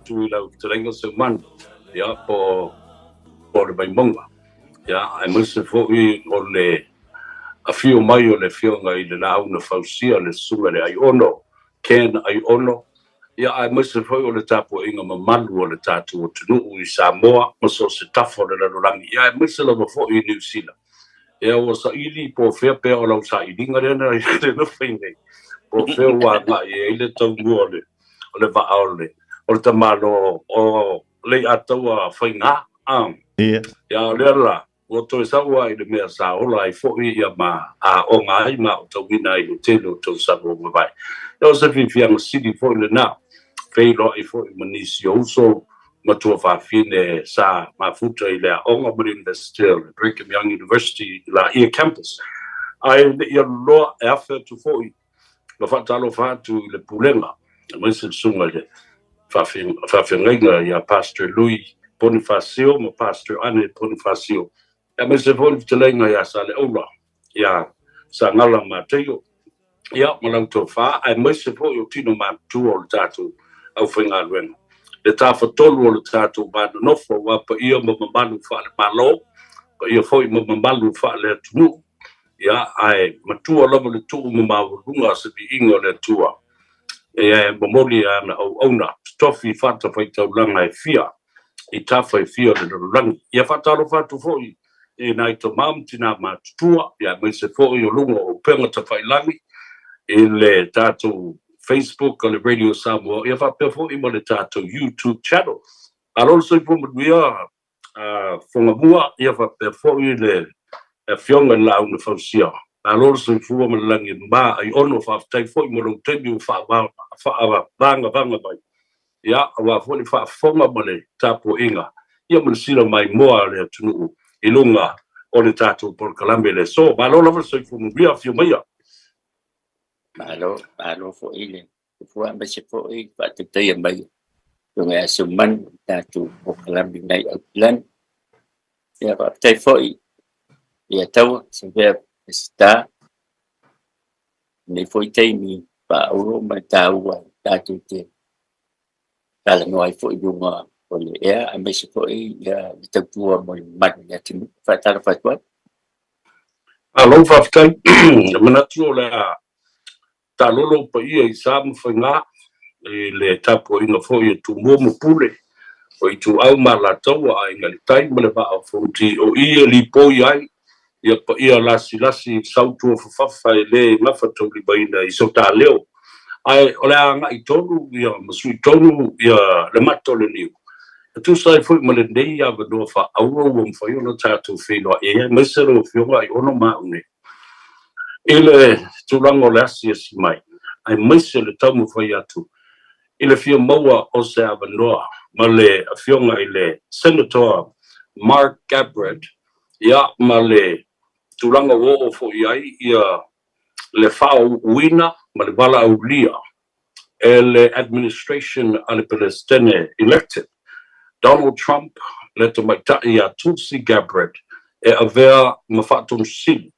tu la trenga se man ya po le mai monga ya ai mese fo I o le a fio mai o le fio ngai le na una fausia le sunga le Aiono ken Aiono ya ai mese fo o le tapo inga mamalu o le tatu o tunu I Samoa mo so se tafo le rangi ya ai mese lo fo I New Zealand ya o sa ili po fe pe o la sa ili ngare na le fine po fe wa nga ile tongu o le va ole o le tamalo o Leiataua Savea ya le o to sa wa I le mea sa o la I fo I ma a o ngai ma o to wina I te lo to sa o vai o se fi fiang city fo le na fe lo I fo manisio so ma to fa fine sa ma futa I le o ma University Brigham Young University la I campus ai ia lo effort to fo lo fa talo fa tu le pulenga ma se sunga le fa finga ya Pastor Louis Bonifacio ma Pastor Anne Bonifacio ya me se vol telenga ya sale ola ya sa ngala mateo ya malang to fa ai me se fo yo tino ma tu o tatu au finga lwen le ta fa tolu o tatu ba no fo wa pa ia mo malu fa le malo pa ia fo mo malu fa le tu ya ai matu o lo le tu mo ma lunga se di ingo le tua e momoli ana o ona stofi fata fa tau langa e fia I tafa I fia le rangi ia fatalo fatu fo e nai to mam tina matua ya me se fo I lungo o penga ta failangi I le tato Facebook o le Radio Samoa ia fa pe fo I mo le tato YouTube channel alol so fo mo ia fonga bua ia fa pe fo I le fionga la una fausia alol so fo mo langi ba Aiono fa tai fo mo lo tebi fa banga bai ya wa fo ni fa fonga mo le tapo inga ia mo sila mai moa le tunu ilunga o le tato por Colombia le so ba lo lo so fu bia fio mai Alo fo ile fo amba se fo I pa te te mai yung asuman tato por Colombia nei plan ya pa te fo Leiataua Savea está ni fo te mi pa o ma taua tato te kala no ai fo yung o le ea amba se fo ya te tua mo man ya tinu fa tala fa kwa alo fa tai mana tu la ta lolo pa ia I sam fanga le tapo inga fo ia tu mo pule o I tu au malataua ai ngali tai mo le ba o fonti o ia li po ai ia pa ia lasi sautu fafa le mafa to li baina I so ta leo ai ole anga I tonu ia masui tonu ia le mato le niu tu sai foi mo le nei ia no fa au o fa yo no tato fino e mesero fio ai ono ma une ele tu lango lasi si mai ai mesero tamu fa ia tu ele fio moa o se avanoa ma le fionga ile Senator Mark Gabbard ia ma le tulanga wo fo iai ia le fao wina ma le bala aulia ele administration ale Palestine elected Donald Trump le to maita ia Tulsi Gabbard e avea mafatum sil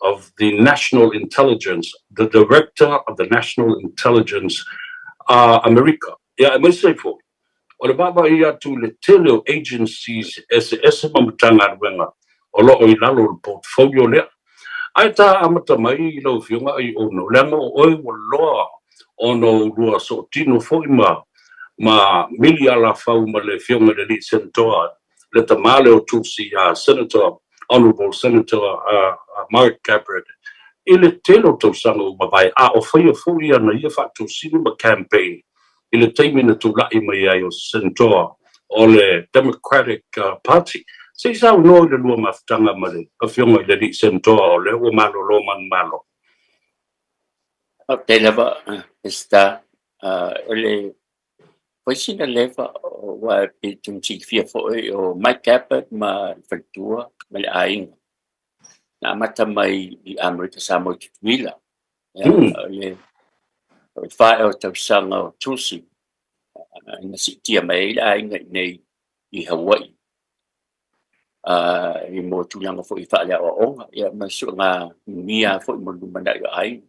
of the National Intelligence, the Director of the National Intelligence America. Yeah, I must say for o le baba ia tu le tele agencies ese mamutanga wenga o lo o ilalo le portfolio le ai ta amata mai lo fionga ai ono le mo o lo ono lua so tino foi ma miliala fau ma le fionga le senatoa le tamale o tusi Senator Honorable Senator Mark Gabbard ile telo to sango mabai o foi na ia fa tu sino campaign ile taimi na tu lai mai ai o senatoa o le Democratic Party se sa no le lua maftanga male a fionga le senatoa o le o malo lo man malo te lava está ele foi sina leva wa pitum si fia fo o Mike Gabbard ma fatua ma le ai na mata mai I Amerika Samoa tuila le fa o tau sanga tusi na si tia mai ai nei I Hawaii I mo tulanga fo I fa le o ya ma su nga mia fo mo lumanda ai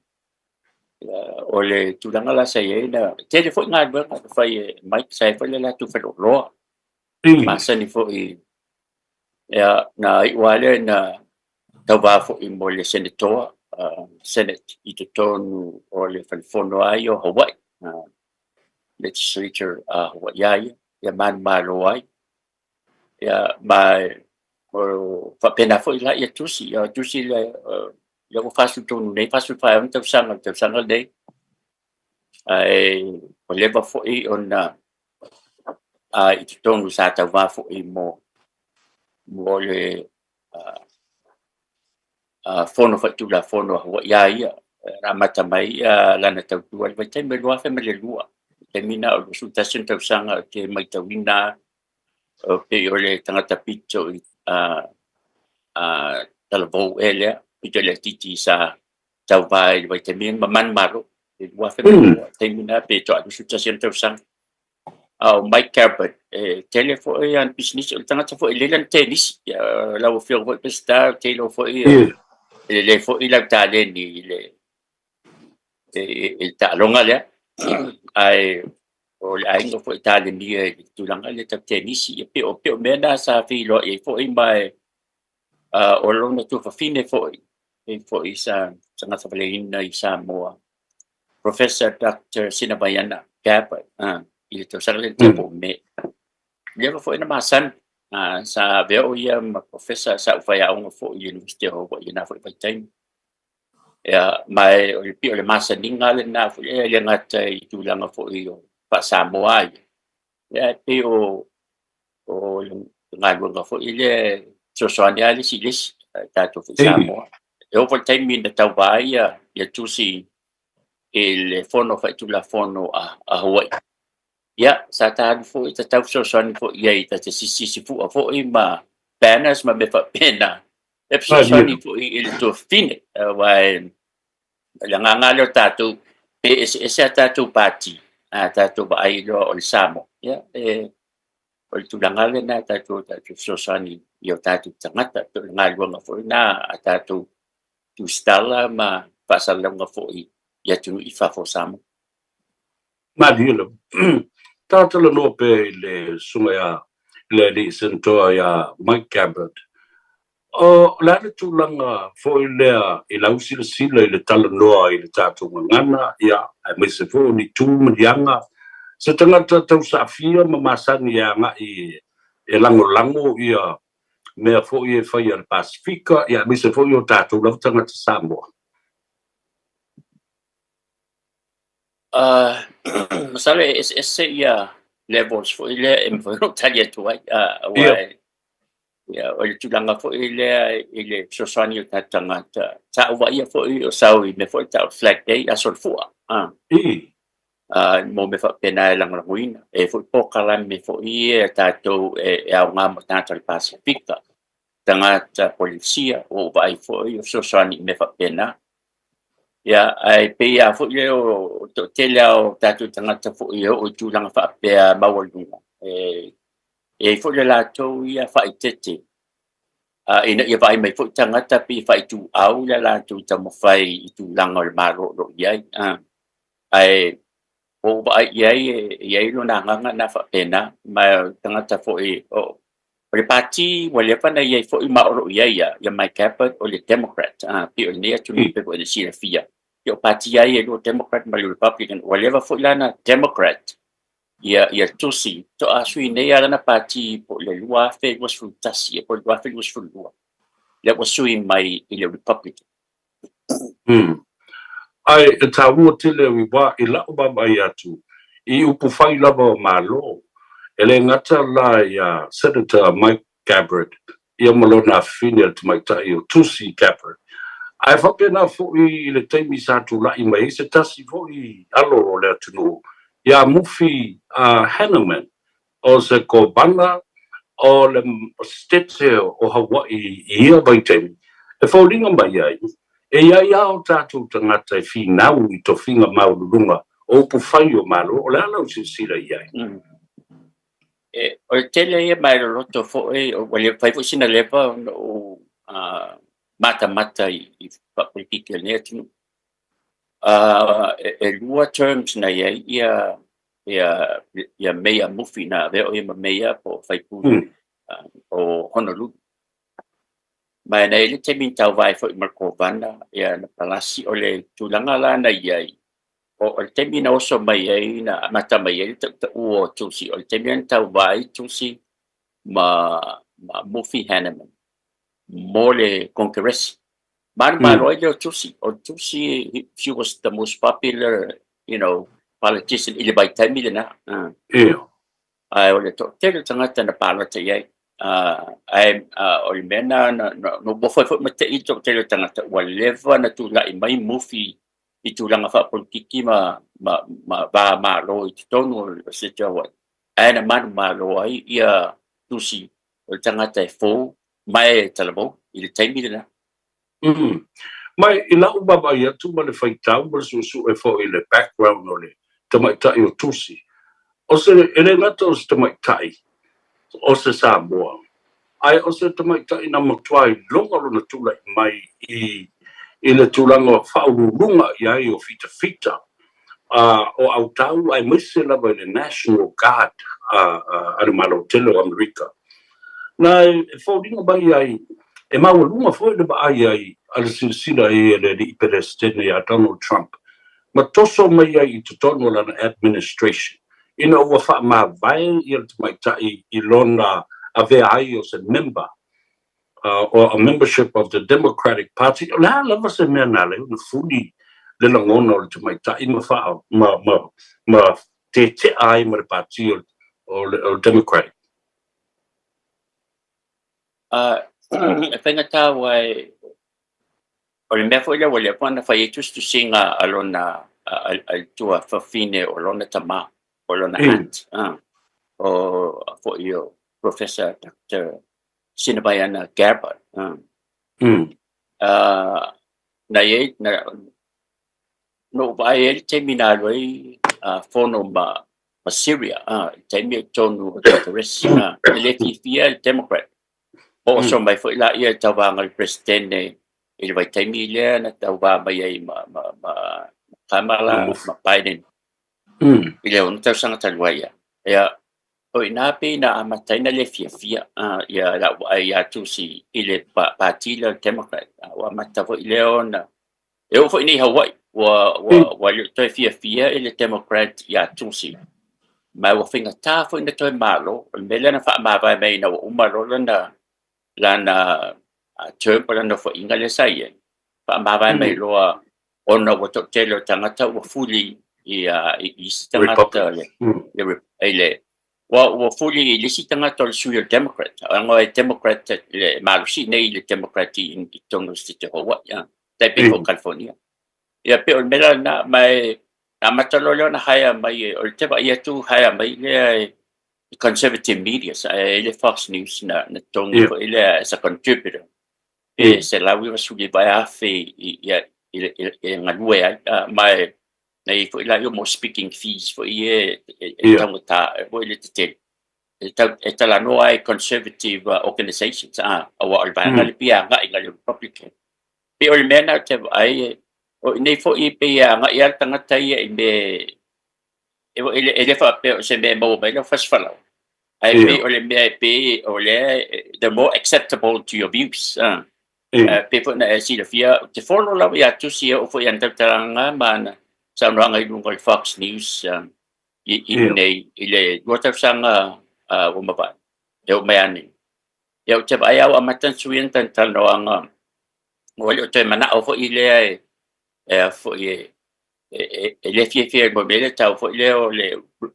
o le tulanga la sa ye na te fo nga ba fai mai sai fo le la tu fa lo ma sa ni fo I ya na I wale na tava fo I mo le senator senate I te tonu o le fono ai o Hawaii legislature Hawaii ya man malo ai ya mai o fa pena fo I la ya tusi le o fasu tonu nei fasu fa am tau sanga dei ai o leva fo I ona I te tonu sa tava fo I mo le fono fatula fono Hawaii ramata mai lana tautua le vai me loa fe me le lua te mina o consultation tau sanga ke mai tauina o pe o le tangata pito talavou ele pito le titi sa tau vai vai te mina man maro le lua fe me lua te mina pe to consultation tau sanga au Mike Carpet telefo an business o tangata fo lelan tennis la o fio fo pesta telo fo le fo I la tale ni il talonga le ai o ai no fo tale ni tulanga le tap tennis pe o mena sa filo e fo I mai o lona tu fa fine fo I sa nga sa palaina I Samoa Professor Dr. Sinabayana Carpet il to sa le tempo me le fo ina masan sa veo ia professor sa fa ya un fo University of Hawaii na fo pa time ya mai o pi o le masa ninga le na fo le ngata I tulanga fo I pa Samoa ya pe o ngai fo I le so soania le silis ta to fo Samoa e o fo time min ta vai ya tusi il fono fa tula fono a Hawaii ya sa ta fo ta ta so soani fo ia ta te sisi fo I ma banners ma me fa pena e so soani fo I il to fine wai la ngalo tatu PSS tatu party tatu ba ai lo o Samo ya o tulanga na tatu so soani io tatu tangata to ngalo nga fo na tatu tu stala ma pasalanga fo I ya tu I fa fo Samo Madilo. Tatalo no pe le sumaya le sentoa ya Mike Cabot. O la le tulanga fo le I la usila sila I le tala noa I le tatu ngana ya ai me se fo ni tu mdianga se tangata tau sa fia mamasani ya nga I lango ia me fo I fa ya Pasifika ya me se fo yo tatu la tangata Samoa. Masala SSC ya levels fo ile environment talia tu ai wai ya o tulanga fo ile sosani tatanga ta wa ia fo I sawi me fo ta flag day asol fo mo me fa pena lang ruina e fo po kala me fo I tato au ngam tata Pasifika tanga ta polisia o vai fo I sosani me fa pena ya ai pe ya fo le o to tele o tatu tangata fo o tulanga fa pe mawalunga fo le la to ia fa itete ina ia vai mai fo tangata pe fa tu au la tu tamo fai tu langa o maro ro ia ai o vai ia no na nga na fa pena ma tangata fo o le party wale fa na ia fo ma ro ia ya mai Capit o le Democrat pe o ne tu ni pe o le sira fia yo party ai lo Democrat ma Republican whatever fo lana Democrat ia tusi to asui ne ia na party po le lua fe was frutasi po lua fe was frulua le was sui mai I le Republican ai ta ua tele wi wa I la ba ba ya tu I upu fai lava malo ele ngata la ya Senator Mike Gabbard ia malona fine to my taio tusi Gabbard ai fa pena fo I le taimi sa tu la I mai se tasi fo I alo le tunu ya mufi Hanneman o se kobana o le state o Hawaii ia bai taimi e fo linga mai ai e ia o tatu tangata I finau I to finga maulunga o pu fai o malo o le ala o sila ia o tele ia mai lo to fo o wale fai fo sina lepa o mata I pa politika ne tinu lua terms na ia mea mufi na veo ia mea po faipulu o Honolulu. Mai nei le te min tau vai fo i Markovana ia na palasi o le tulanga la na iai. O le te min oso mai ai na mata mai ai ta o tusi. O le te min tau vai tusi ma Mufi Hanneman. Mo le Congress. Ma roi le tusi. O tusi, she was the most popular, politician i le bai taimi le na. Ai o le to te le tangata na palata iai. O le mena no bofai fo mate i to te le tangata wa leva na tu la i mai Mufi i tu langa fa politiki ma lo i tonu se te wa. Ai na ma lo ai ia tusi o le tangata e fo mai talabo i le taimi le na. Mai i la ubaba ia tu ma le faitau ma su e fo i le background o le tamaitai o tusi. O se ele ngata o se tamaitai o se Samoa. Ai o se tamaitai na matuai longa lona tula i mai i le tulanga whaururunga i ai o fita. O au tau ai mese lava i le National Guard anu malo telo Amerika. Na e fōringa bai ai e maua foi le ai al silsila e le ipelestene a Donald Trump. Ma toso mai ai i tutono lana administration. Ina ua wha ma vai i al tamaitai i lona a vea ai o se member or a membership of the Democratic Party. La lava se mea nale, una fuli le langona o le tamaitai ma wha ma te ai ma le parti o Democratic. E whenga tāua o le mea fwile wale apana whai e tustu singa alona al tua whawhine o lona tama o lona aunt o fwoi o Professor Dr. Sinabayana Garba na ye no vai e te minalo ai fono ma Syria te mi tonu terrorist ele fia Democrat o so mai foi la ia tava ngal presidente ele vai te mi le na tava mai ai ma Kamala ma Biden ele on tau sanga talwaia ia o inape na amataina le fia ia la ia tusi ele partila Democrat wa mata foi le ona eu foi ni Hawaii wa le toi fia ele Democrat ia tusi mai wa finga ta foi na toi malo mele na fa ma vai mai na umalo lana term lana fo inga le sai pa ma vai mai loa ona wa to telo tangata wa fuli i tangata le wa fuli le si tangata le suyo Democrat anga Democrat le malusi nei le Democrat in tono state Hawaii tai pe California ia pe o mela na mai na matalolo na haya mai o te ba ia tu haya mai le conservative media le Fox News na tongo ele as a contributor se la we was really by afe ia ngalue mai na i foi la yo mo speaking fees for ie tongo ta o le te eta la no ai conservative organizations o al ba ngali pia ngai Republican pe o mena te ai o nei fo i pe nga ia tangata ia me ele fa pe se me mo be no fala ai pe o le me pe o le the more acceptable to your views pe fo na si le fia te follow la ia tu si o fo ia tanga mana sa no ngai lu Fox News i nei ile water sanga o mapa eu me ani eu te vai au amatan suien tan no anga o le te mana o fo ile fo ie le fie mo le tau fo le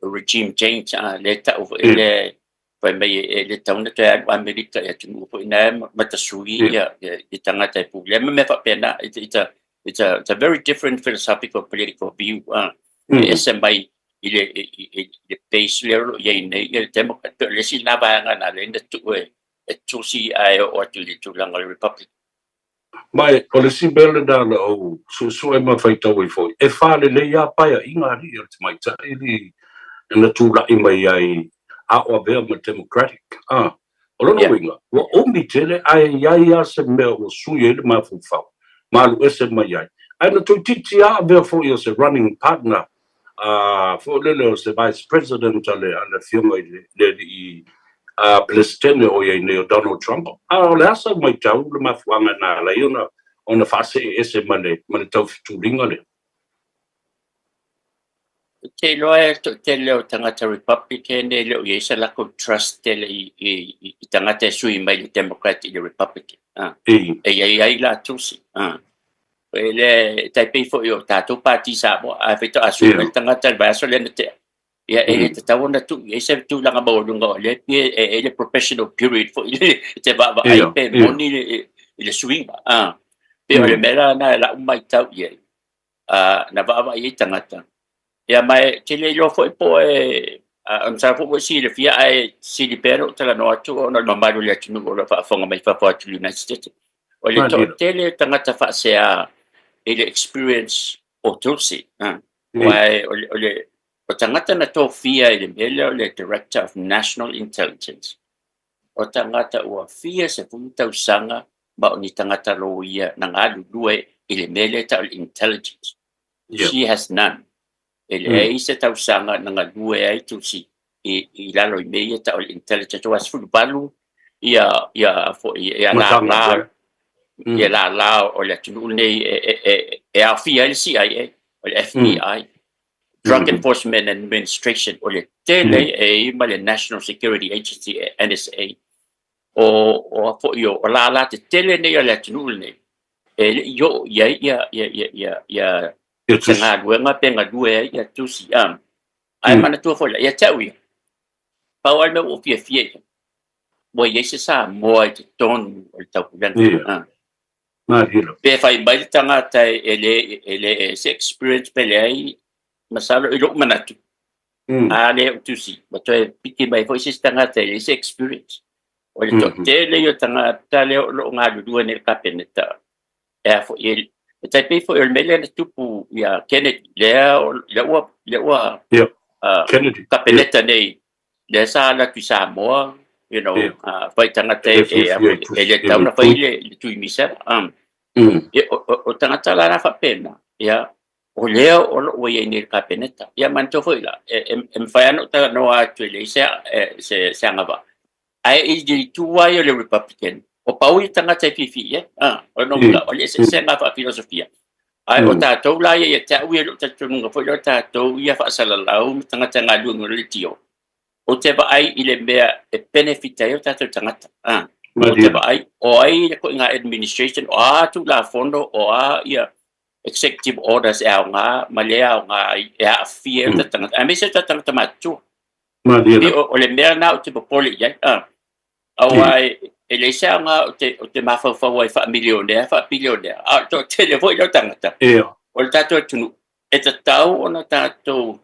regime change le tau fo le fa me le tau na te America e tu fo ina mata sui i tangata e pu le me fa pena it's a very different philosophical political view ese mai le base le ye ne Democrat le si na ba na le tu si ai o tu langa Republic mai o le sibele dala o su e mawhaitau i foi. E whale le ia paia inga ri o te mai tai li na tūla i mai ai a o vea ma Democratic. O lono winga, wa omi tele ai a se mea o sui ele ma fufau. Ma alu ese mai ai. Ana tu titi a be for you a running partner for the vice president ale fiunga le presidente o ye ne Donald Trump. Le asa mai tau le mafuanga na la iona ona fase ese mane tau fituringa le. Te loa te leo tangata Republican e leo i sa lako trust te le i tangata sui mai le Democrat i le Republican. E la tusi. E le taipei fo i o tātou pāti Samoa a whetā a sui mai tangata le vaso le na te. Ia e te tawana tu e se tu langa maulunga o le e le professional period fo i le te vava ai pe moni le swinga. Pe o le mera na la umai tau i e. Na vava i tangata. Ia mai te le lo foi po am sa po si le fia ai si li pero te la no atu o no malu le atu no la fa fonga mai fa fa tu United States o le to te le tangata fa se a ele experience o tulsi wai o le o tangata na to fia ele mele o le Director of National Intelligence o tangata o fia se punta usanga ma o ni tangata lo ia na ngalu due ele mele ta intelligence she has none. Ele se tau sanga nga due ai tu si I lalo I meia ta intelligence was fu balu ia fo ia la o le tunu nei a fia le CIA o le FBI Drug Enforcement Administration o le tele ma le National Security Agency NSA o fo io o la te tele nei o le tunu nei yo ia Tengah dua ngapeng dua ya tu siam. Ai mana tu fola ya tawi. Pawal me o fie. Mo ye se sa mo te ton o tau dan. Na hilo. Pe fai mai tanga tai ele se experience pele ai masalo ilo manatu. Ale tu si. Bato piki mai foi se tanga tai se experience. O le to tele yo tanga tale lo ngalu dua ne kapeneta. E fo ele tai pe fo el mele na tupu ya Kennedy le Kennedy kapeneta nei le sa la tu Samoa you know fai tanga te le tau na fai le tu misa o tanga tala na fa pena ya o leo o lo ye ni kapeneta ya manto foi la fai ano ta no a tu le se ngava ai is di tu wa le Republican o pau I tanga te fifi o no o le se ngava filosofia ai o tātou la ia te au ia te tununga foi o tātou ia whaasalau tangata ngā luenga le tio. O te wa ai I le mea benefita o tātou tangata. O te wa ai, o ai le ko ngā administration, o atu la fondo, o ia executive orders e au ngā, ma le au ngā e a fia o tangata. A me se tangata matu. O le mea na o te popole ia. Au ai, e le sa nga o te mawhawhau ai wha milionea, wha bilionea. To tele voi no tangata. O le tātou tunu. E ta tau o na tātou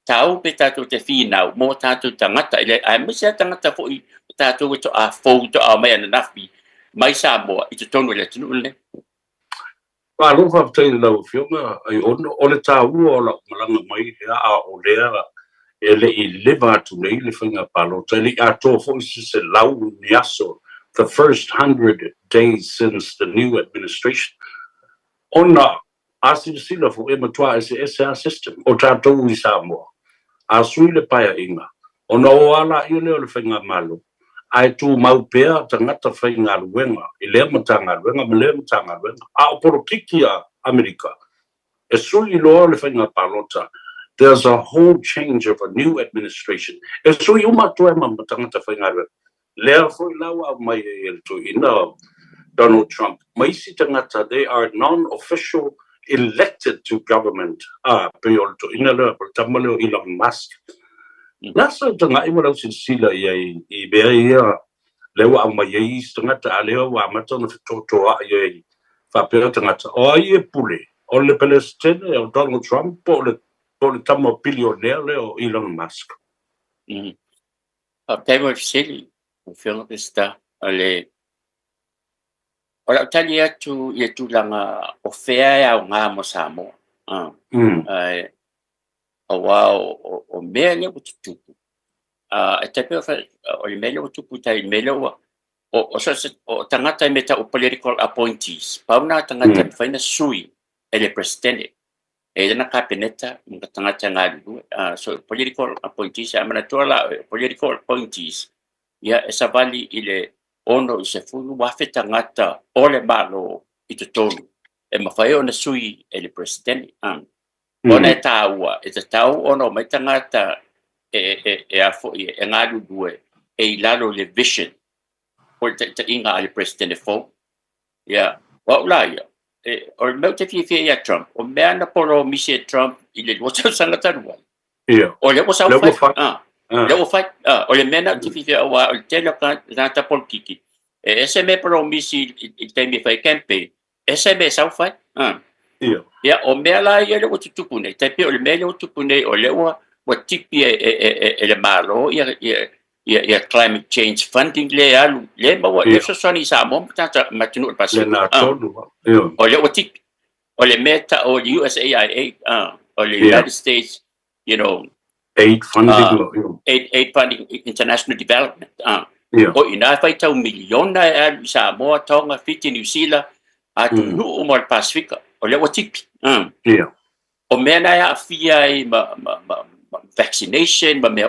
tau pe tātou te whinau mō tātou tangata. Ai misa tangata fo I tātou to a fau to a mai ana nafi. Mai Samoa I te tonu le tunu le. Wa lo fa tai lau fiona ai o le tau o la malanga mai a o lea ele I leva atu nei le whainga palo. Tele a tō fo se lau ni aso the first 100 days since the new administration. Ona asila fo e matua SSR system o tātou I Samoa. A sui le paia inga. Ona o ala I le whainga malo. Ai tu mau pea tangata whainga luenga. I lea matanga luenga, ma lea matanga luenga. A o poro kiki a Amerika. E sui loa le whainga palota. There's a whole change of a new administration. E sui umatua ma matangata whainga luenga. Lea foi lawa mai e tu ina Donald Trump. Maisi tangata, they are non-official elected to government. Pe o to ina lea, tamale o Elon Musk. Nasa tanga I wala sila I bea ia lewa au mai I tangata a leo wa matana fitotoa ia whapea tangata. O ai e pule, o le Palestine o Donald Trump po le tamo billionaire leo Elon Musk. Temo sili, o whionga pesta, ale o la tali atu I tu langa o whea au ngā mo Samoa. O wao o mea leo tutupu. E te peo o le mele o tupu tai mele o o tangata meta o political appointees pauna tangata faina sui ele presidente e na kabineta mga tangata nga so political appointees amana tola political appointees ya esavali ile ono se fulu wafe tangata ole malo itutonu e mafai ona sui ele presidente ona taua e tau ono mai tangata e afo e ngalu due e lalo le vision or te inga ale presidente fo ya wa ulaya o meu te fi ya Trump o me na poro misi Trump ile lo sanga tanwa o le was out fight le was fight o le mena te fi wa o te lo ka ta politiki ese me poro misi te mi fai campaign ese me out fight ya o me la ya le o tukune te pe o le me le o tukune o le wa tipi le malo ya climate change funding le alu le bawa le sosoni Samoa tata matinu pas o le otik o le meta o le USAID o le United States aid funding international development o ina fai tau miliona alu Samoa tonga fiti New Zealand atu nu mo Pacifica o le otik o mena ya fia vaccination ma me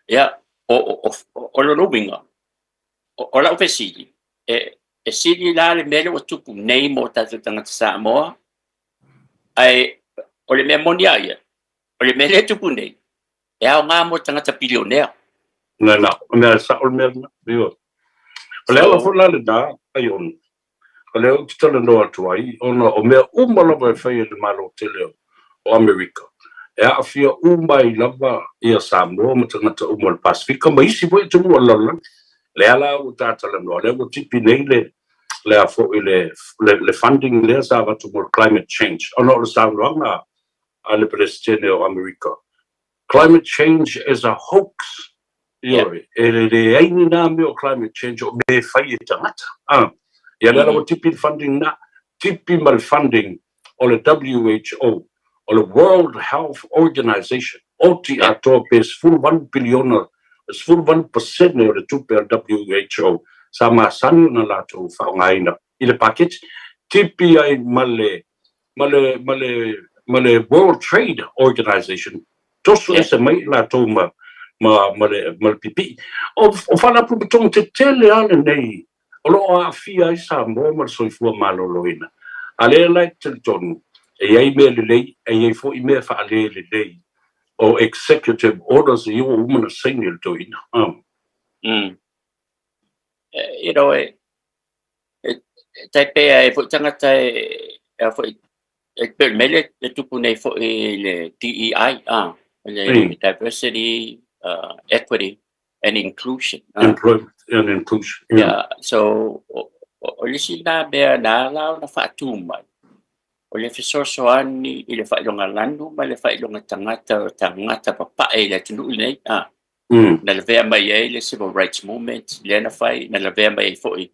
ya o lo winga o la ofesili e sili la le mele o tupu nei mo tatu tangata Samoa ai o le mea moniaia o le mele tupu nei e au ngā mo tangata bilionea na me sa o me o le ala fo la le da Aiono o le o tala no atu ai o me umalo ba fai le malo tele o America e a fia umai lava ia Samoa ma tangata umo le Pacifica ma isi foi tu mo lala le ala o tatala no le o tipi nei le a fo le funding le sa va to more climate change o no le sa longa ale presidente o America climate change is a hoax ele ainda na me o climate change o me fai tangata ia le o tipi funding na tipi mal funding o le WHO o le World Health Organization o ti ato pes full 1 billion is full 1% o le tupe WHO sama sani na lato whaongaina i le package tipi ai male World Trade Organization tosu ese mai lato ma pipi o whana pupitong te tele ale nei o lo a fia i Samoa ma soifua maloloina ale lai te tonu e ai me lei e ai fo i me fa ale lei o executive orders you woman single to ina taipei ai fo tangata fo per mele le tupu nei fo le DEI le diversity equity and inclusion employment and inclusion so o le sina be na la na fa tuma o le fesoasoani i le faailoga lanu ma le faailoga tagata papae le atunuu lenei na levea mai ai le civil rights movement lea na fai na levea mai ai foʻi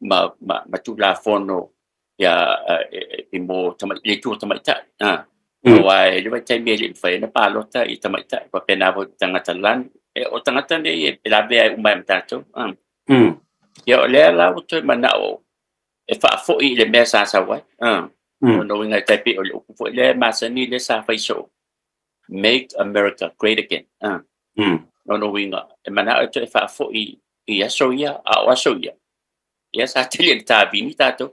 ma tulafono ia i mo le tua tamaitaʻi auae le vaitaimi ai leʻi fai na palota i tamaitaʻi papena vo tagata lanu o tagata nei e lavea e uma e matatou ia o lea la o toe manaʻo e faafoʻi i le mea sasau ai no inga taipi o le upu foʻi le masani le sa faiso make America great again no inga e manaʻo e toe faafoʻi i aso ia a o aso ia sa tele le tavini tatou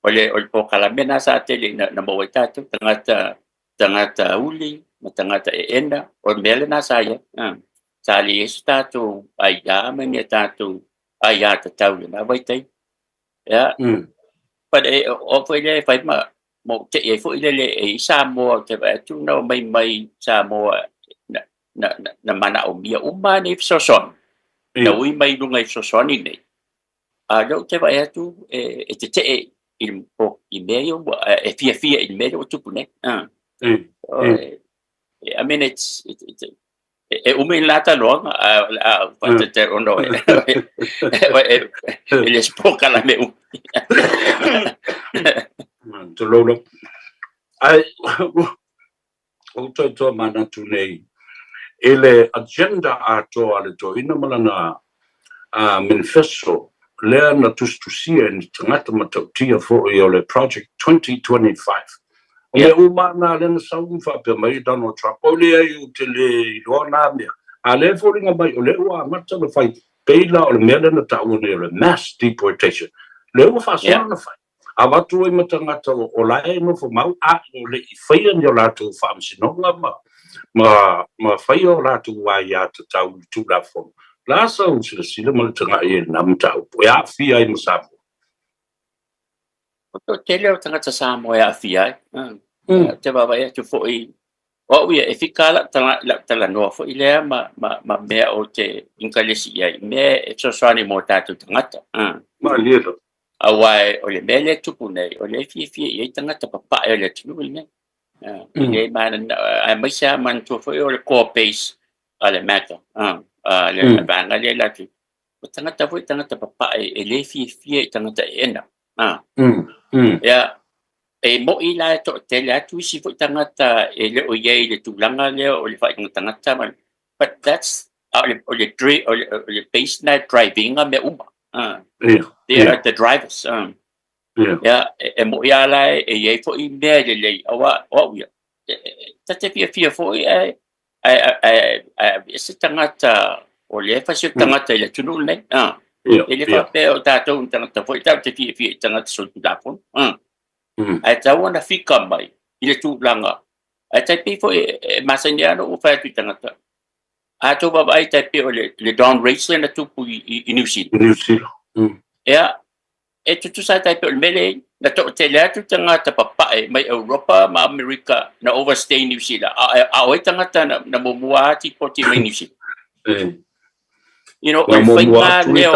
o le pokalamena sa tele na maua tatou tagata uli ma tagata ena o mea lenā sa ia sa le iesu tatou aiā ma mea tatou aiā tatau lenā vaitai but o foi le fai ma mo te e foi le e Samoa te vai tu no mai Samoa na mana o mia uma ni soson na ui mai lunga i soson ni lo te vai tu e te il po i meio e fia il meio tu pune I mean it's umilata long te ono le spoka la me to lolo ai o to mana tu nei ele agenda ato ale to ina malana manifesto le na tustusia ni tangata matautia fo i ole project 2025 o me umana le na saufa pe mai Donald Trump o le ai utele lona me ale fo ringa mai o le ua mata le fai peila o le mele na tau ni le mass deportation le ua fa sona na fai a watu i matangata o lae no fo mau a o le i faia ni o lato fa amsinonga ma fai o lato wa ya to tau tu la fo la so sila mo tanga e nam tau ya fi ai masapo o tele o tanga Samoa ya fi ai te baba ya tu fo i o ia e fikala tala no fo ile ma me o te inkalesi ia me e so sani mo tatu tangata ma lieto awai o le mele tupu nei o le fi i tangata papa e le tunu ne le man ai mai sa man tu fo o le core base ale mata le banga le la tu tangata fo tangata papa e le fi i tangata ena ya e mo i la to te la tu si fo tangata e le o ye le tulanga le o le fa tangata man but that's o le base night driving me uma they are the drivers ya e mo ya la e ye fo i me le awa o ya ta te fo e se tangata o le fa se tangata le tunu ne ele fa pe o tato tangata fo ta te fi tangata so tu da fo ai ta wana fika mai ile tu langa ai ta pe fo masaniano o fa tu tangata a to ba ai ta pe o le down race na tu pu i New Zealand ya e tu sa ta pe o mele na to te le tu tangata papa mai Europa ma America na overstay New Zealand a o tangata na mo mua ti po ti mai New Zealand you know o fa nga leo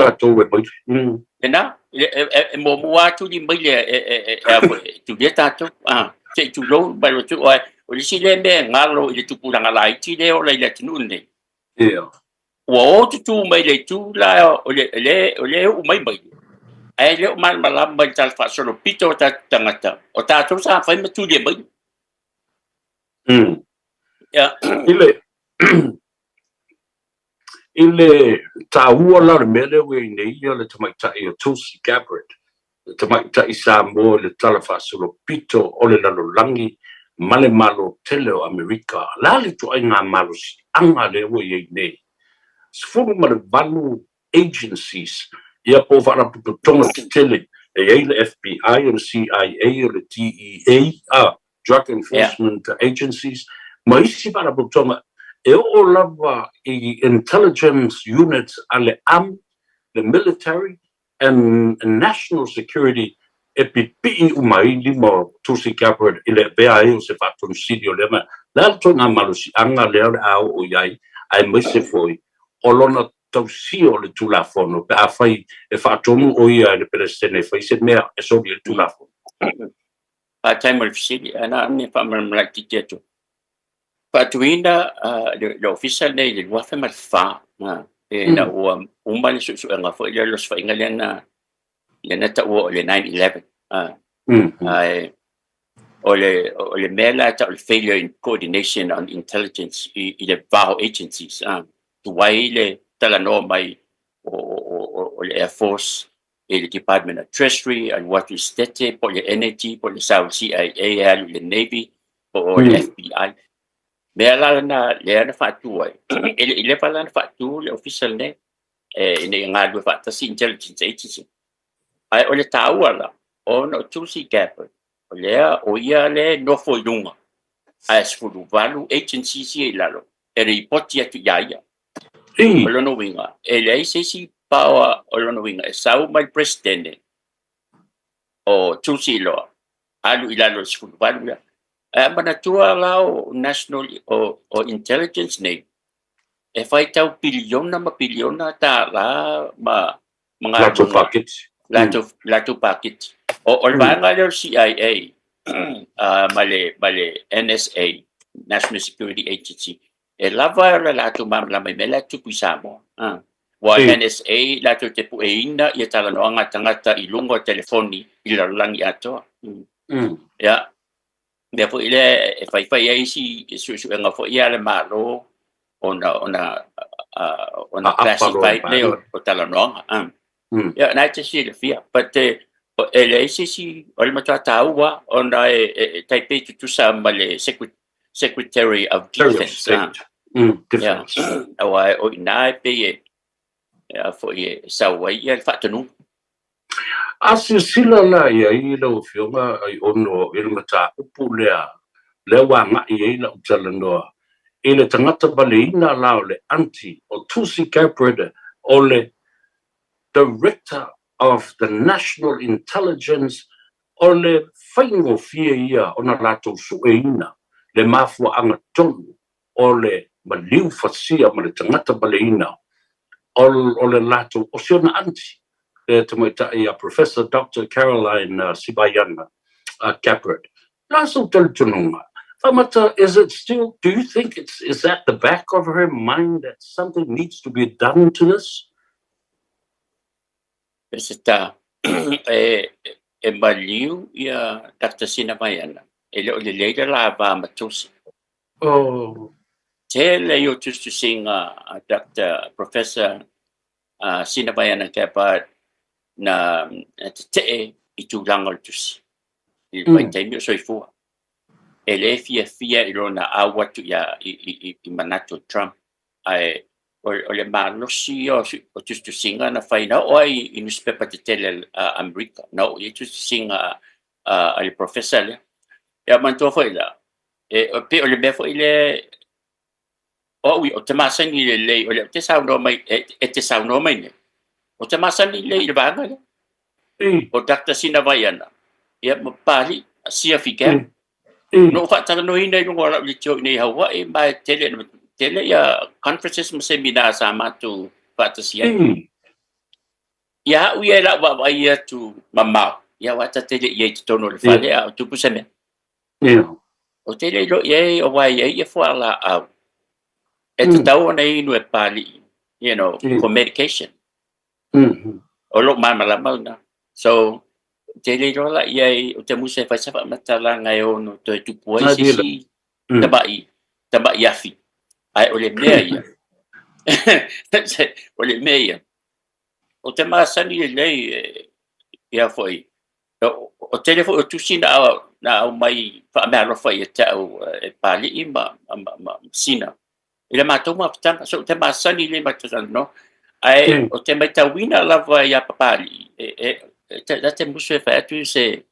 na e mo mua tu di mai le tu le tato se tu lo ba lo tu o le si le me ngalo ile tu pula ngala ti le o le tunu ne o tu mai le tu la o le o mai ai le man malam mai tal fa solo pito ta tangata o tato sa fa me tu le mai ile taua la mele we nei le tamaita i Tulsi Gabbard le tamaita i Samoa le talafa solo pito o le lalolangi male malo tele o Amerika la le tu ai ngā malo si anga le o ye nei sfuru ma le valu agencies ia po vara puto tonga tele e le FBI o le CIA o le DEA drug enforcement agencies ma isi vara puto tonga e o lava i intelligence units ale the military and national security e pipi umai limo Tulsi Gabbard ile bea o se fatun sidio lema la tonga malusi anga le au o yai ai mese foi o lona tausio le tulafono pe a fai e fatonu o ia le pelestene fai se mea e so le tulafono a time of city ana ne fa mal tiketo patuina le official nei le wafe mal fa na o umali su nga fo le los fa ingaliana le ta o le 9/11 ai o le mela ta le failure in coordination on intelligence i le VAO agencies tu wai le tala no mai o le Air Force e le Department of Treasury and what is tete po le energy po le South CIA le Navy po le FBI mela na le na fatu ai ele pala na fatu le official ne ne nga do fata si intelligence agency ai o le tauala o no Tulsi Gabbard o ia le no foi lunga ai sfulu valu agency si lalo e ripoti atu iaia o lono winga e le si pawa o lono winga e sau mai presidente o Tulsi lo alu ilalo sfulu valu ya manatua lao national o intelligence ne e fai tau piliona ta la mga lato packet o vanga le CIA male NSA National Security Agency e lava la lato la mela tu pisamo wa NSA lato te pueina ia tala no anga tangata i lungo telefoni i la langi ato ya me fo ile e fai ai si su nga fo ia le malo ona classified le o talanoanga. Yeah, and I just see the fear, but LACC o le matataua ona taipei tutusa ma le Secretary of Defense. Defense. Awa o ina pe for sawa ia fatanu. Sila la ia I lo fionga Aiono I le mata upu le wanga I la utalanoa. I le tangata baleina lao le anti o tusi capreda o le Director of the National Intelligence o le whaingo fia ia o na lato sueina le mafua anga tonu o le maliu fasia ma le tangata baleina o le lato o siona anti le tamaita ia Professor Dr. Caroline Sibayana Capret. Laso teltununga. Famata, is it still, do you think is that the back of her mind that something needs to be done to this? Pesita maliu ia Dr. Sinamayana. Ele o le leira la va matusi. Oh. Tele yo just to sing Dr. Professor Sinamayana Capret na te I tulanga tusi. I mai taimi o soifua. Ele fia I rona awatu ia I manato Trump. Ai o le malosi o just to sing na faina o I newspaper te tele America. No, I just to sing al professor le. Ya manto foi la. O pe o le befo ile o te masani le o le te sauno mai te sauno mai ne. O te masani le vanga le. O Dr. Sinamayana. Ia mapali sia fika. No fatala no ina no ora le tio nei Hawaii mai tele ya conferences mo seminar sa matu fatasia. Ya uia la wa ia tu mama. Ya wata tele ye tono le fale a tu puseme. O tele lo ye o wa ye fo ala a. Et tau nei no e pali, you know, for medication. O lo mama na. So tele lo la ye o te muse fa sa matala ngai ono to tu poi si tabai afi ai o le mea ia o le mea o te masani le ia foi o telefo o tusina na o mai fa me alo foi te o pali ima sina ile matoma tanga so te masani le matanga no ai o te mai tawina lava ia papali te muse fa tu se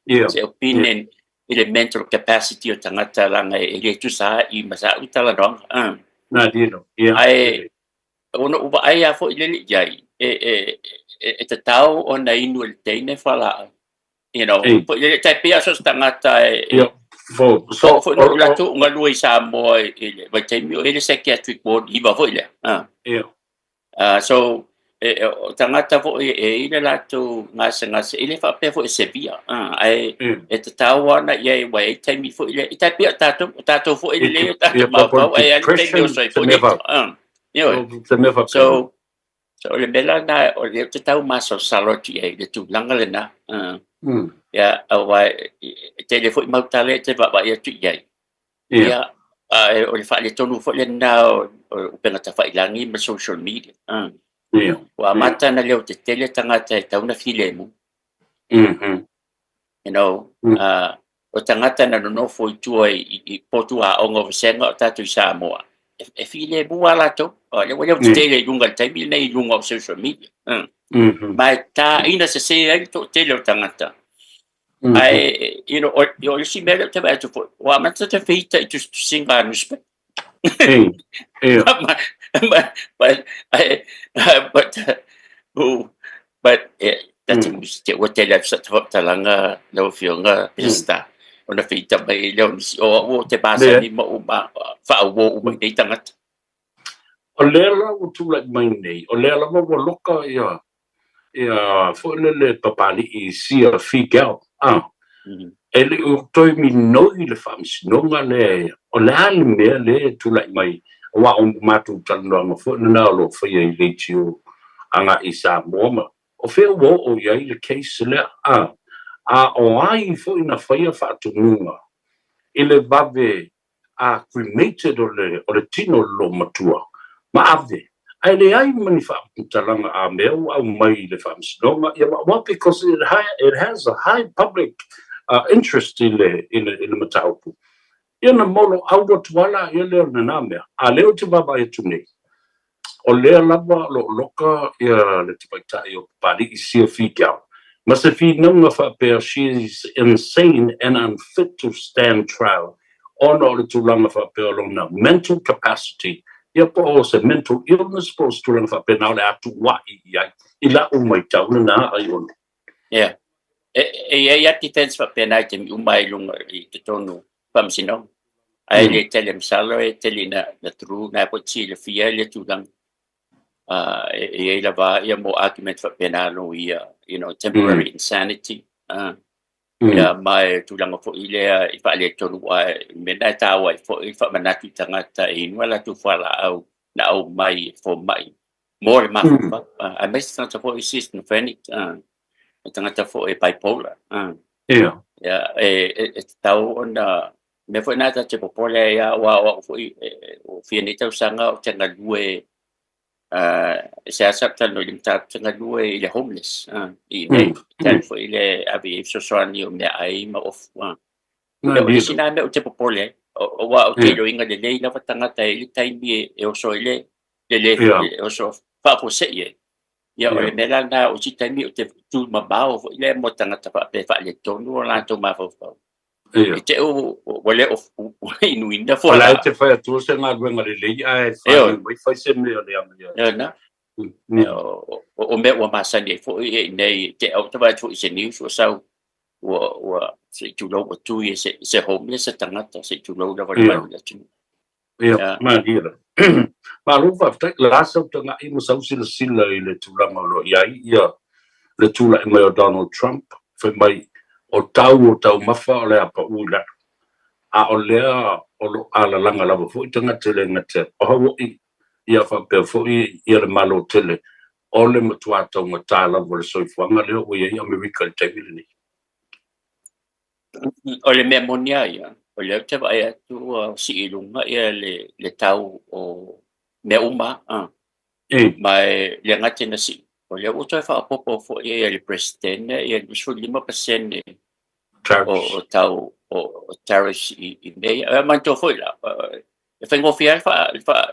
opinion ile mental capacity o tangata langa ile tu sa I masa utala dong na dino ai ono uba ai afo ile jai te tau o na inu le teine fala you know ile tai pia so tangata so no la tu ngalui Samoa ile vai tai mi ile psychiatric board I va ile so tangata fo ile la tu ngasa ile fa pe fo severe ai te tau na ye wai tai mi fo ile tai pia tato fo ile tato ma fo ai tai mi so fo so le bela na o le te tau maso saloti e le tu langa le na ya awai telefon mau tale te ba ya tu ye ya o le fa le tonu fo le na o pena ta fa ilangi ma social media wa mata na le te tele tangata tau na filemu you know o tangata na no fo tu I potu a ongo senga tatu Samoa e file buala to le wale te tele lunga taimi nei lunga social media mai ta ina se to tele tangata ai you know o si mele te ba to wa mata te feita to singa respect but that's what tele sa talanga lo fionga pista ona feita mai le o te basa ni mo fa o mai tangata o lela o tula mai nei o lela mo loka ia fo le papali I sia figel ele o toi mi noi le fams nonga le o le me le tula mai wa o matu tano mo fo na lo fo ye le tio anga I Samoa o fe o ia le case le o ai fo ina faia fa tunga ele bave cremated o le tino lo matua Maave. Ai le ai mani whaaputalanga a meo au mai le whaamsinonga. Because it has a high public interest in the mataupu. Ia na molo au watuala ia leo na namea. A leo te baba e tunei. O lea lava lo loka ia le te paitai o pari I sia whikiao. Ma se whinunga whapea, she is insane and unfit to stand trial. Ono le tūlanga whapea lona mental capacity. Ia po o se mental illness po se tūlanga whapea nao le atu wai iai. Ila umai tau na Aiono. Yeah. E ati tens whapea nai te mi umai lunga I te tonu whamsinong. Ai le tele msalo e tele na turu na po chi le fia le tūlanga. E lava ia mo argument whapea na no ia, temporary insanity. Ia mai tūlanga fo ilea I wha le tonu ai mena tāua I fo I wha manatu tangata I nwala tu whala au na au mai fo mai. More mafufa. I must tangata fo I schizophrenic. Tangata fo bipolar. Yeah. Yeah. E tau ona me fo nata te popole ia wa fo o fia ni tau sanga o tanga lue se asapta no limta tanga lue I le homeless. I nei tal fo ile abi so soani o me ai ma of. E sina me o te popole o wa o te loinga le lei lava tangata I taimi e o so ile le o so fa po se ye. Ia o le mela na o si taimi o te tu mabao fo ile mo tangata fa pe fa le tonu o la to ma fo. E te o wale o inuinda fo la. Ala te fai atu se ngā ruenga le lei ai fai se me o le amia. Ia na. O me o masani fo I nei te au te vai fo I se news o sau o se tulo o tu I se homeless tangata se tulo da wale wale tu. Ia, maria. Ma lupa la sa tanga I mo sau sila I le tulanga lo ia le tula I mai o Donald Trump fai mai o tau mafa o le apa ula. A o lea o lo ala langa lava fo I tanga tele ngate. O hawo ia whapea fo I le malo tele. O le matuata o ngata lava le soifuanga leo o ia Amerika le taimile ni. O le mea monia ia. O le te vai atu si ilunga ia le tau o mea uma. Mai le ngate na si. O le uto e whaapopo fo ia le presidente ia le 5% o tau o tariffs I nei. Manto foi la. E whaingo fia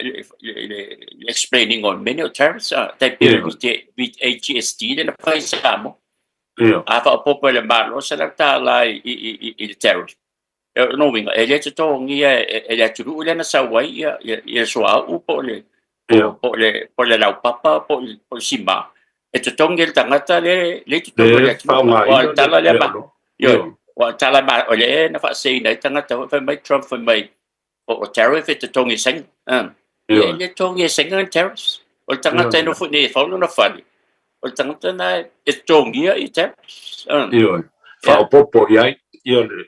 le explaining on many of tariffs. Tai pere with HST le na whai Samoa. A whaapopo le malo sa la tala I le tariff. No winga, ele te tongi ele turu le na sawai ia soa po le lau papa po sima. E te tongi le tangata le te tongi le wa tala le ma. Yo, wa tala ma ole na fa sei nei tangata fa mai Trump fa mai o tariff e te tongi sing. Le tongi sing on tariffs. O tangata no fu ne fa no fa. O tangata na e tongi I tariffs. Yo. Fa popo ia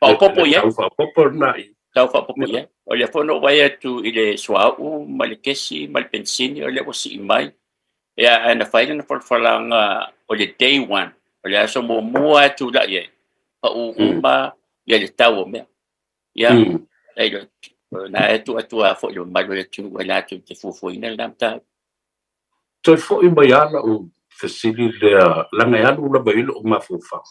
Paupopo ia. Paupopo nai. Tau whapopo ia. O le whono wai atu I le suau, ma le kesi, ma le pensini, o le wasi I mai. Ia ana whaina na whalawhalanga o le day one. O le aso mua atu la ia. Pa uma ia le tau o mea. Ia. Eiro. Na atu a fo le mai le tu wai la tu te fufuina le namta. Toi fo I mai ala o fesili le langa anu la bailo o mafufa.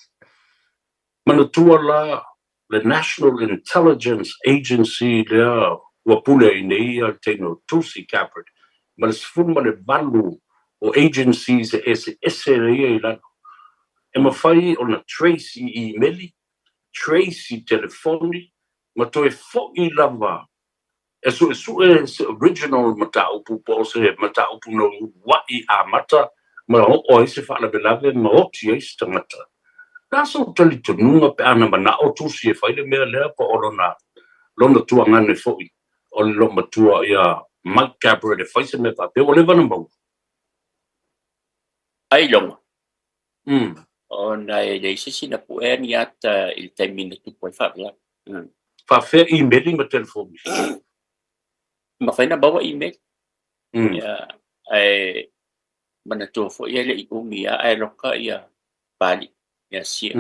Mana tua la the National Intelligence Agency lea wapule I nei a teino tusi capert. Ma le sifunu ma le valu o agencies ese rea I lano. E mawhai o na Tracy emaili, Tracy telefoni, ma toe fo'i lava. E se original mataupu po se mataupu no wai a mata, ma o ese whala belave ma oti eis tangata. Nasa o tali tununga pe ana mana o tusi e whaile mea lea pa o lona tua ngane fo'i. O le loma tua ia Mike Gabbard e whaise me pa pe o le vana mau. Ai longa. O na e leise sina pu e ni ata il taimina tu poi whapea. Whawhea e-mailing ma telefoni. Ma whaina bawa email. Ia ai mana tua fo ia le I umi ia ai loka ia pali. Ia sia.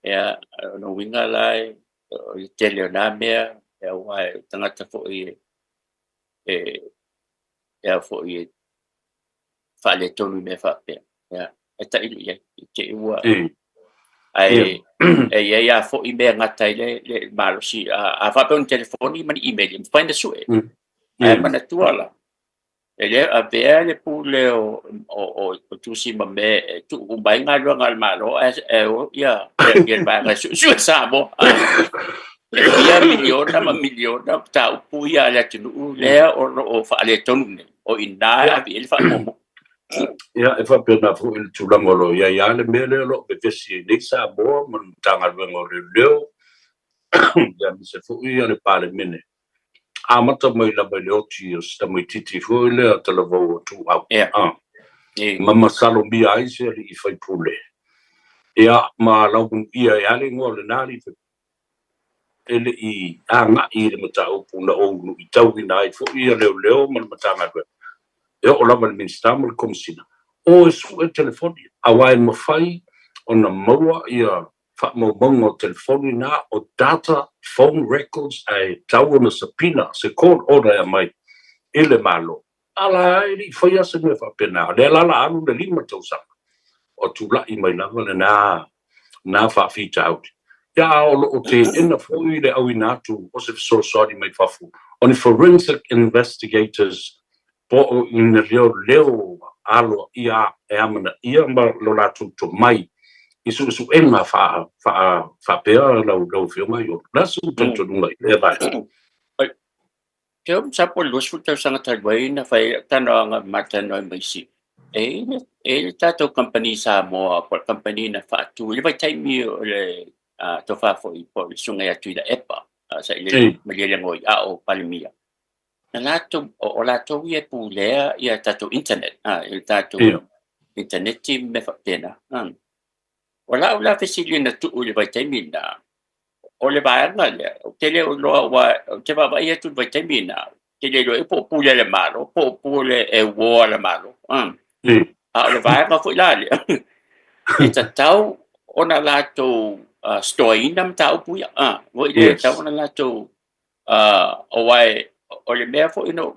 Ia no winga lai o I tele o nā mea ia wai tangata fo I ya fo i fa le tonu me fa pe ya eta ilu ya ke ua ai ya fo i me ngata le malo si a fa pe un telefoni man email find the sue ai mana tuala ele a vea le pule o tu si me tu umbai ngalo ngal malo ya ba su sa mo ia milion na milion na tau puia la tunu le o fa le tonu o ina a il fa mo ya e fa pena fu il tulangolo ya le mele lo be si ni sa bo man tanga lo le ya mi se fu ia le pale mene a mata mai la be lo ti sta mai titi fu le te lo vo tu mama salo bi ai se li fai pule ya ma la un ia ya le ngol na li ele i anga i le mata o puna o nu i tau ina i fu ia le man matanga be o la mal min stamel komsina o su e telefoni a wai mo fai ona maua ia fa mo bongo telefoni na o data phone records ai tau na sapina se court order ya mai ele malo ala i fai asa me fa pena le la anu le lima tau sa o tu la i mai na na fa fita out ya o te ina foi le au inatu o se so sorry mai fa fu on forensic investigators po in leo alo ia e amana ia ma lo la tu mai isu enga fa pe lo fio mai o la su tu ngai e vai ke sa po lo su tau sanga talwai na fai tananga mata no mai si tato company Samoa po company na fa tu le vai tai mi le to fa fo i po sunga ya tu da epa sa ile mele ngoi o palmia na lato o lato ia pulea ia tato internet il tato internet team me fa pena o la fesili na tu le vai tai mi na o le vai na le tele o lo wa te va ia tu vai tai mi na tele lo po pule le malo po pule e wo le malo le vai ma fu la le e tau ona lato story nam tau puia wo ile tau ona lato o wai o le mea fo no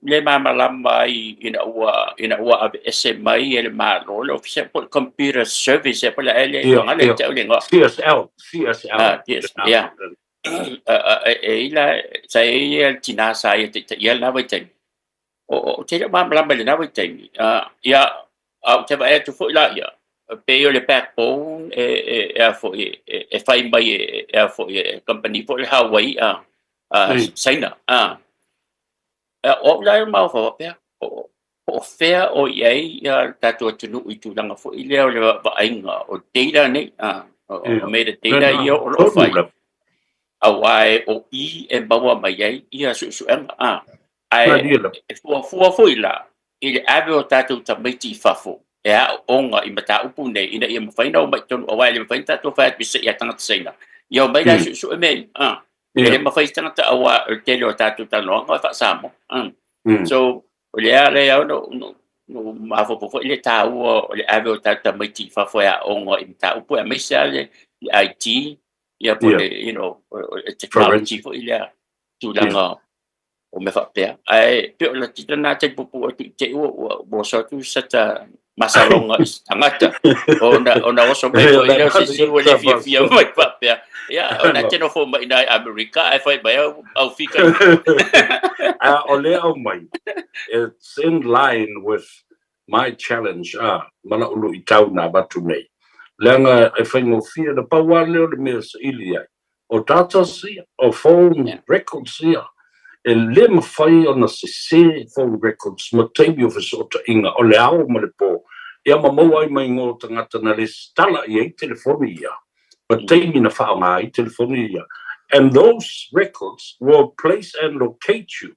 le mama lamba ina ua ese mai ele malo le officer por computer service por la ele ngale tau le ngo CSL ya ila sai el tina sai te ya na vai te o te mama lamba le na vai te ya te va tu fo la ya pe le backbone fo fai mai fo company for Hawaii China o la mau fo pe o fair o ye ya tatu tunu itu langa fo ile le va ainga o data ne o me de data yo o fai awai o e bawa mai ia su ai fo ila ile ave tatu tamiti fafo onga i mata upu nei ina ia mawhaina o mai tonu awai le mawhaina tatu whaat bisa ia tangata saina ia o mai la su me ele mawhaina tangata awa tele o tatu tanoa ngoi wha samo so o le au no mawhapofo ile tau o le ave o tatu tamiti fafo onga i mata upu mai sa le IT ia po le technology fo ile tulanga o me whapea ai pe o la titana te pupu o te o so tu sata masalonga angata ona oso mai ko ile si wale fia mai papea ya ona teno fo mai na America ai fai mai au fika ole au mai it's in line with my challenge mana ulu itau na batu nei langa ai fai no fia da pawale o me ilia o data si o phone records sia e le mawhai ona se phone records ma teimi o fesota inga o le ao ma le po ia mamau ai mai ngō tangata na le stala i ei telefoni ia ma teimi na whaonga i telefoni ia and those records will place and locate you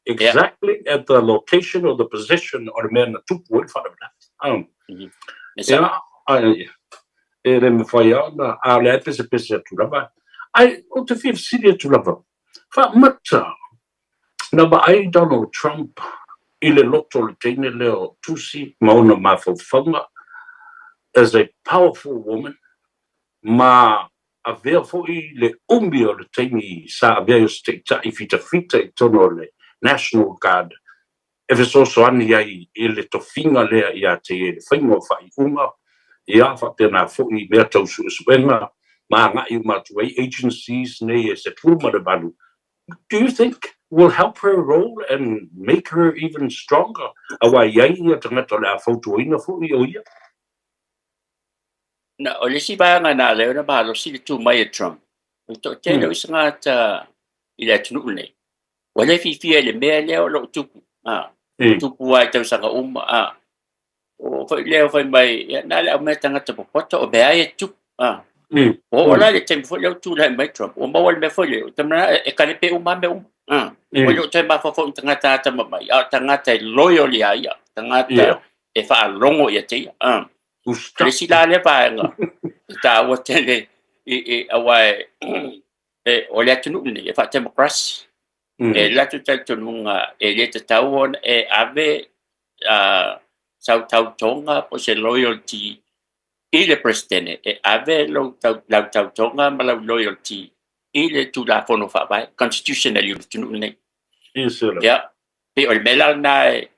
exactly at the location or the position or the mea na tupu i whanau e le mawhai ana a le pese atu lava ai o te fif siri atu lava wha mata na ba ai Donald Trump ile loto le teine leo tusi mauna mawhawhanga as a powerful woman ma a vea foi le umbi o le teini sa a vea o steita i fita i tono le National Guard e fe so ani ai e le tofinga lea ia te e whaingo whai unga, ia wha tēnā fōi mea tau suenga, mā ngai matuai agencies nei e se pūma de balu. Do you think will help her role and make her even stronger? Awa iai ia tangata le a whautuina fōi o ia? Na o le si banga na leo na balo si le tu mai e Trump. O to tēnā usanga ta i le tunu nei. Wale fifia le mea leo lo tupu. Tupu ai tau sanga o fai leo fai mai na le au mea tangata popoto o bea e tupu. O la le tem fo leo tu la mai Trump. O mawal me fo leo. Tamana e kane pe me o leo te ma fo tangata ta mai. Tangata loyal ia ia. Tangata e fa longo ia te. Le si la le paenga. Ta o tele e awai o le tunu ni e fa democracy. E la tu tununga e le te tau e ave sau tau tonga po se loyalty i le presidente e ave lo tau tonga ma la loyalty i le tu la fono fa vai constitutional you tunu ni. Ya pe o le mela nai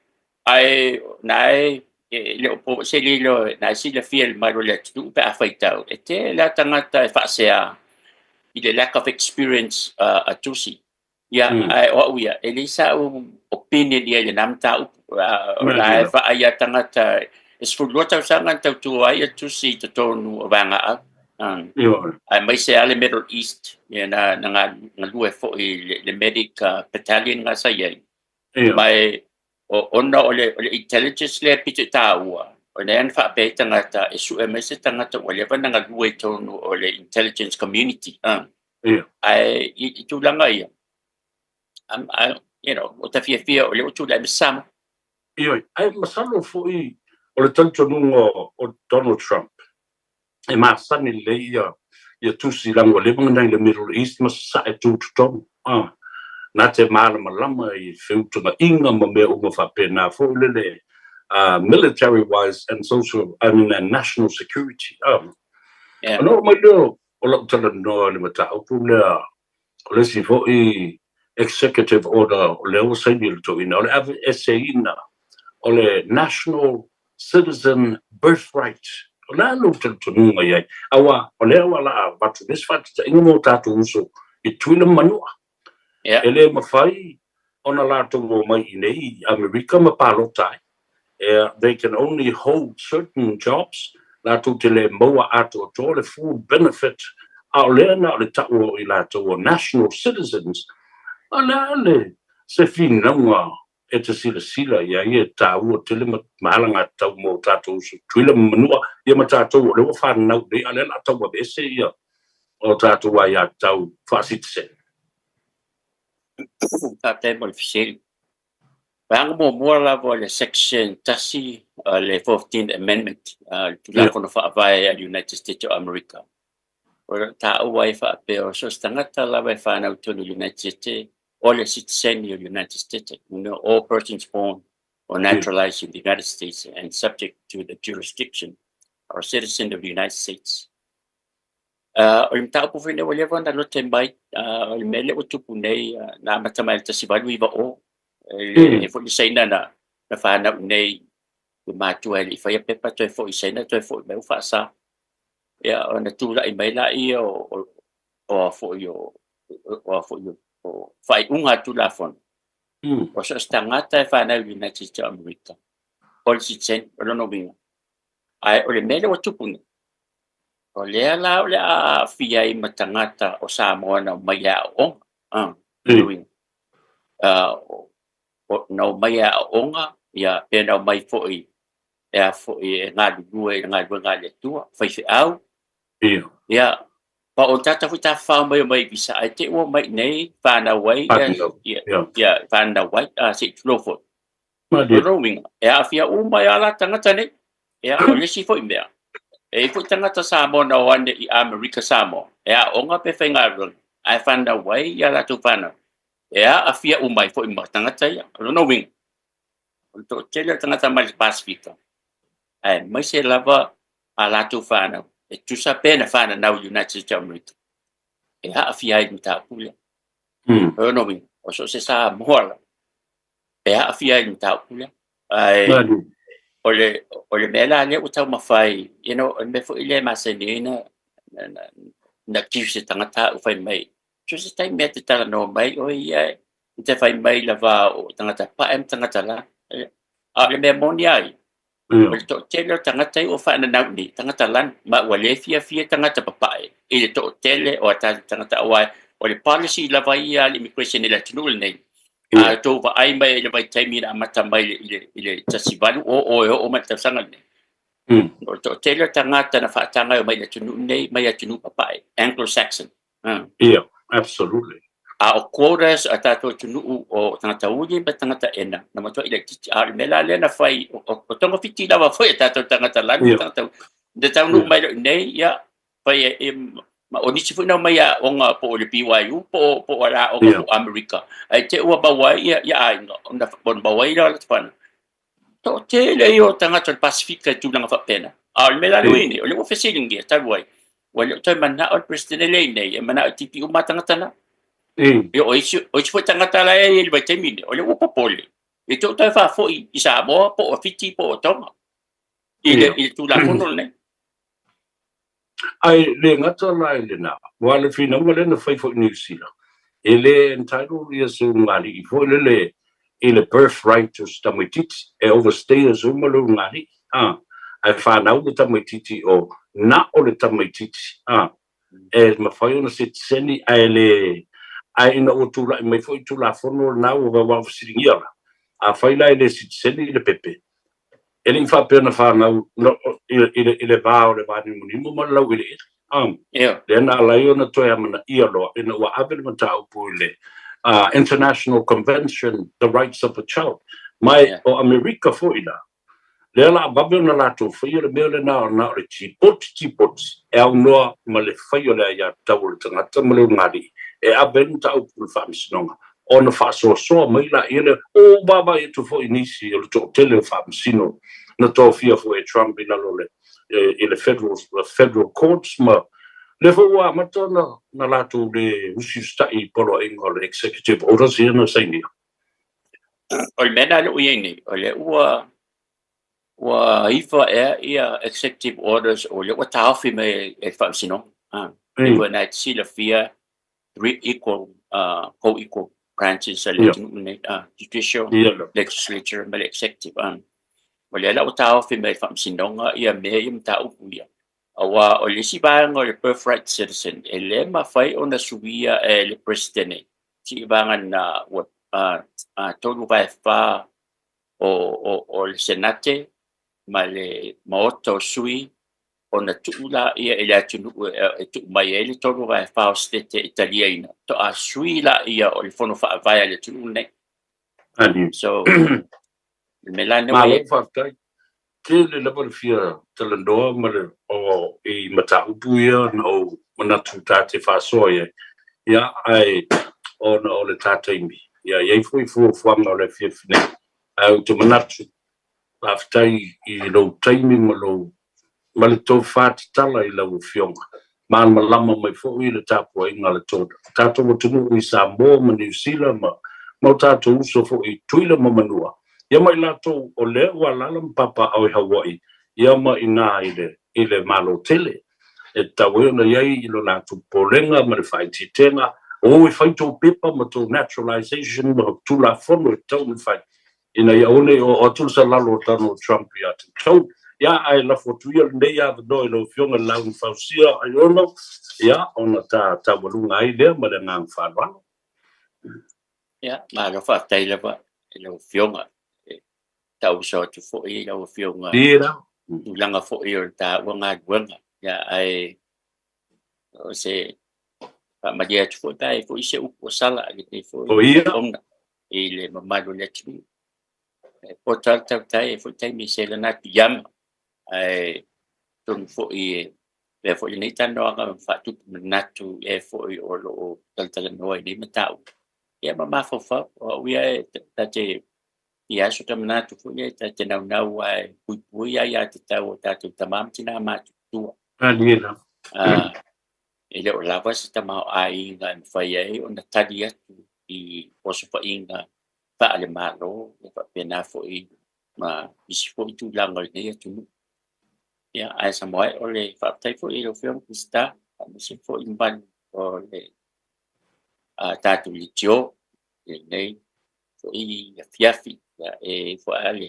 le o se le lo na si le fiel ma lo le tu pe afaitau e te la tangata e fa sea i le lack of experience a tusi ya ai o uia elisa opinion ia le namta la fa ia tangata es fu lota sanga tu ai tusi to tonu vanga ai mai se ale Middle East ya na lue fo le medic battalion nga sa ia mai ona ole intelligence le pite taua o le an fa pe tangata e su ms tangata ole va nga lue tonu ole intelligence community ai I tu langa ia o ta fia o le o tu la misama ai masalo foi o le tanto nungo o Donald Trump e masani le ia tusi lango le vanga le Middle East mas sa e tu ton na te malama I filtuma inga ma me uma fa pena fo le military wise and social and national security no mai do o lo tala no le mata o le si fo executive order o le o sai ni to ina o le ina o le national citizen birthright o la lo tala to nunga ia awa o le wala but this fact inga mo tatu uso I tuina manua ele mafai ona la to mai nei America ma palotai they can only hold certain jobs la to tele moa ato to le full benefit a le na le tau I la to national citizens ana le se fina nga e te sila ia ia tau tele malanga tau mo tatu su tuila manua ia ma tatu le fa na de ale la tau be se ia o tatu wa ia tau fa citizen Captain Official. Bang mo la le section tasi le 14th Amendment to la kono fa vai United States of America. Or ta wai fa pe o so stangata la vai fa na to United States all the citizens of the United States, all persons born or naturalized in the United States and subject to the jurisdiction or citizen of the United States. O le tau pufine o lewa na lote mai o le mele o tupu nei na matamai ta sibalu iwa o e fo isaina na whana nei o mātua li whaia pepa toi fo isaina toi fo meu whaasa ia o na tūra I mai la I o fo I o whai unga tūra fon o sa stangata e whana United States of America policy chen o lono winga ai o le mele o tupu nei o lea la o lea fia I matangata o Samoa na mai a onga. No mai a onga, ia pena mai foi e ngā lue, ngā lue ngā le tua, whaiwhi au. Ia, pa o tata hui ta whao mai bisa, ai te ua mai nei, whāna wai, ia, whāna wai, se tulofo. Rowing, e a fia mai ala tangata nei, ia, o lesi foi mea. E fu tangata Samoa na wane I America Samoa. E a onga pe whainga rung. Ai whanda wai ia latu whana. E a fia umai fo ima tangata ia. Rono wing. Unto tele tangata mai Pasifika. Ai mai se lava a latu whana. E tusa pena whana nau United States of America. E a fia I mta pule. Rono wing. O so se Samoa la. pea afia i tau pula ai ole mela le o tau mafai me fo ile masenina na kisi tangata o fai mai just tai me te tala no mai o ia te fai mai lava o tangata pa tangata la a le me moniai o to tele tangata o fa na ni tangata lan ma wale fia tangata papai i to tele o tangata wa o le policy lava ia immigration ila tunul nei a to va ai mai le vai taimi na mata mai ile tasivalu o mata sangal nei o to tele tangata na fa tanga mai le tunu nei mai tunu papai Anglo-Saxon absolutely a o quotas a tato tunu o tangata uli ba tangata ena na mato ile titi a mela le na fai o tonga fiti lava foi tato tangata lan tangata de tanu mai nei ya fai ma o nisi funa mai a onga po le BYU po ala o America ai te ua bawai ia ai na bon bawai la tpan to te le yo tangata Pacifica tu langa fa pena a mela le ni o le officialing ta wai wala to mana o president le nei mana tipi o matangata na o foi tangata la e vai te mine o le upa pole e to ta fa fo i Samoa po o fiti po o tonga ile tu la fono ne ai le ngata lai le na wala fina wala na fai fo New Zealand ele entitled is ngari fo le ile birthright to stamititi e overstayers umalo ngari ai fa na u tamititi o na o le tamititi e mafai ona se seni ai na o tula mai foi tula fono na o va siringia a fai la ile se seni le pepe ele fa pena fa na ile va o le va ni mo ma la ile le na la yo na to ya mana ilo ina wa aven mata o pule international convention the rights of a child mai o America fo ina le la babel na la to fo ile mele na le chipot e au no ma le fai o le ya tawul tanga tamalo ngadi e aven ta o pul fa misnonga ona fa so mai la ile o baba e to fo inisi o to tele fa misino na to fia fo e Trump ina lo le ile federal courts ma le fo wa mata na la to le ususta i polo ingol executive orders ina saini o le mena le uini o le wa ifa ia executive orders o le wa taofi me e fa sino e wa na si la fia three equal co-equal branches judicial legislature and executive wala la tao fi mai fam sinonga ia me im tau puia awa o le si bang o le birthright citizen ele ma fai ona subia le president si bangan na what tolu vai fa o le senate ma le moto sui ona tula ia ele tunu tu mai ele tolu vai fa o state italiana to a sui la ia o le fono fa vai le tunu ne so melane ke le level fia talando male o e mata upuia no mana tutate fa soye ya ai ona o le tata imi ya ye foi fu no le fia fine au to manatu after i lo timing malo male to fat tala i lo fionga man malama mai fo i le tapo inga le to tato mo tunu i Samoa ma New Zealand ma tato uso fo i tuila ma manua ia mai lato o le wala papa au Hawaii ia ma ina ile malo tele e tawe na yai ilo lato polenga ma le fai titenga o i fai to pepa ma to naturalization ma tu la fono e tau ni fai ina ia one o tu sa lalo tano Trump ia tu ia ai la fotu ia nei a do ilo fionga laun fausia Aiono ia ona ta walunga ai le ma le ngang whanwano ia ma lo fa tai le ba ilo fionga tau so tu fo i lo fionga tu langa fo i ta wanga ya ai o se ma dia tu fo tai fo i se u sala ni fo ona ile mamalo le tu po tata tai fo tai mi se na yam ai tun fo i le fo ni tano nga fa tu natu e fo i o lo tata no ni matau ya ma fo fa o ia tate ia so tamana tu fo ia tate na wai pui ia te tau tatu tamam tina ma tu anila ele o lava se tama ai nga fa ia o na tadia i o so fa inga fa le malo fa pena foi ma isi foi tu langa nei tu ya ai Samoa o le fa tai foi lo film pista isi foi imban o le tatu li tio le nei foi fiafi ya e foi ale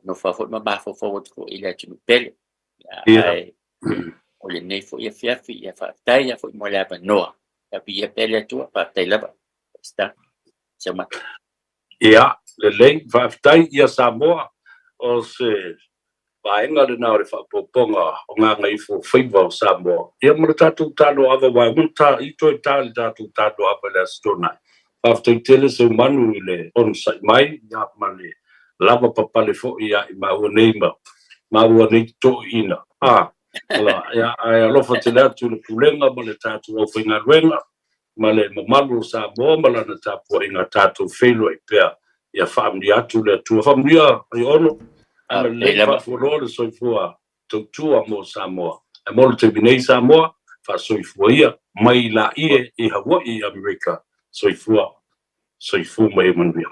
no fa foi ma ba foi foi le tu pele ai o le nei foi fiafi ya fa tai ya foi mo le ba no ya bi pele tu fa tai la ba sta sama Ia, le lei, whaafitai ia Samoa, o se vaenga le nao le whaapoponga o ngā ngai fo whaiva o Samoa. Ia mara tātou tālo awa wai, mara i toi tāli tātou tālo awa le astonai. Whaafitai tele se umanu i le onsai mai, ia ma le lava papale fo ia i maua neima, maua nei to ina. Ala, ia, ai alofa te lea tu le pulenga ma le tātou au whainga ruenga, ma le mamalu Samoa ma lana tāpua i ngā tātou whelo i pēr ia whaamri atu le atua. Whaamri a Aiono, ana le whaafuro le soifua tautua mo Samoa. E molo te binei Samoa, wha ia, mai la ie i Hawaii Amerika, soifua mai manuia.